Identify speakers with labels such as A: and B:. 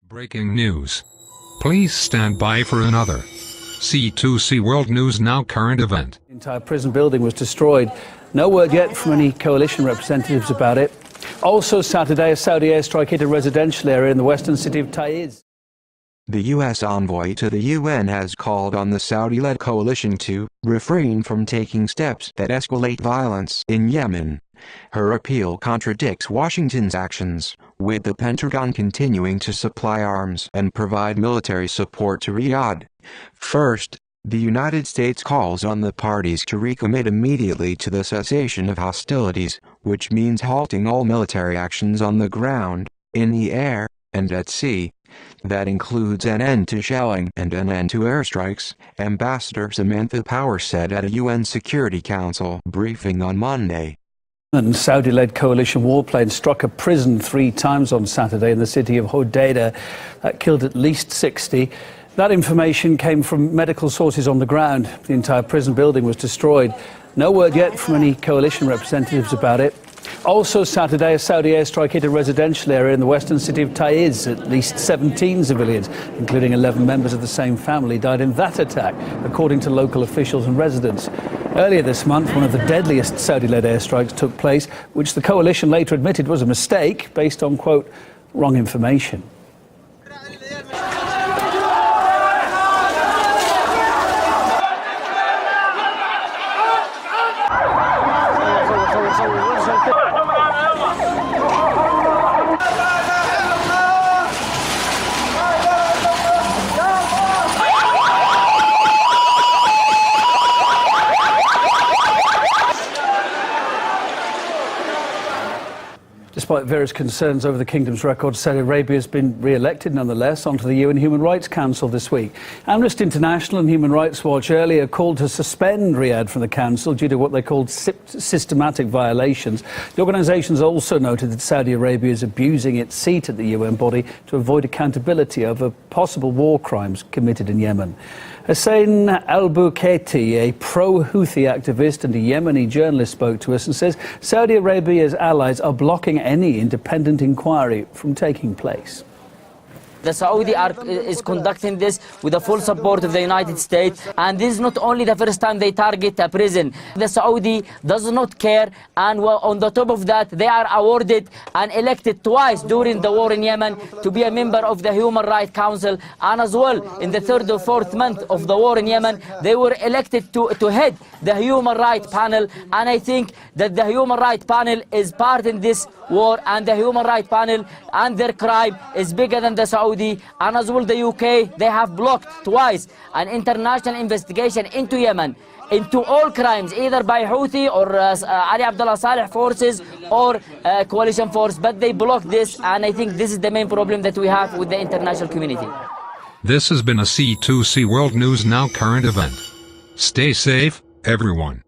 A: Breaking news. Please stand by for another C2C World News Now current event.
B: The entire prison building was destroyed. No word yet from any coalition representatives about it. Also Saturday, a Saudi airstrike hit a residential area in the western city of Taiz.
C: The U.S. envoy to the UN has called on the Saudi-led coalition to refrain from taking steps that escalate violence in Yemen. Her appeal contradicts Washington's actions, with the Pentagon continuing to supply arms and provide military support to Riyadh. First, the United States calls on the parties to recommit immediately to the cessation of hostilities, which means halting all military actions on the ground, in the air, and at sea. That includes an end to shelling and an end to airstrikes, Ambassador Samantha Power said at a UN Security Council briefing on Monday.
B: And Saudi-led coalition warplanes struck a prison 3 times on Saturday in the city of Hodeidah. That killed at least 60. That information came from medical sources on the ground. The entire prison building was destroyed. No word yet from any coalition representatives about it. Also Saturday, a Saudi airstrike hit a residential area in the western city of Taiz. At least 17 civilians, including 11 members of the same family, died in that attack, according to local officials and residents. Earlier this month, one of the deadliest Saudi-led airstrikes took place, which the coalition later admitted was a mistake based on, quote, wrong information. Despite various concerns over the kingdom's record, Saudi Arabia has been re-elected nonetheless onto the UN Human Rights Council this week. Amnesty International and Human Rights Watch earlier called to suspend Riyadh from the council due to what they called systematic violations. The organisations also noted that Saudi Arabia is abusing its seat at the UN body to avoid accountability over possible war crimes committed in Yemen. Hussein al-Bukaiti, a pro-Houthi activist and a Yemeni journalist, spoke to us and says Saudi Arabia's allies are blocking any independent inquiry from taking place.
D: The Saudi is conducting this with the full support of the United States, and this is not only the first time they target a prison. The Saudi does not care, and on the top of that, they are awarded and elected twice during the war in Yemen to be a member of the Human Rights Council, and as well in the 3rd or 4th month of the war in Yemen, they were elected to head the Human Rights Panel, and I think that the Human Rights Panel is part in this war, and the Human Rights Panel and their crime is bigger than the Saudi. And as well the UK, they have blocked twice an international investigation into Yemen, into all crimes, either by Houthi or Ali Abdullah Saleh forces or coalition force, but they blocked this, and I think this is the main problem that we have with the international community.
A: This has been a C2C World News Now current event. Stay safe, everyone.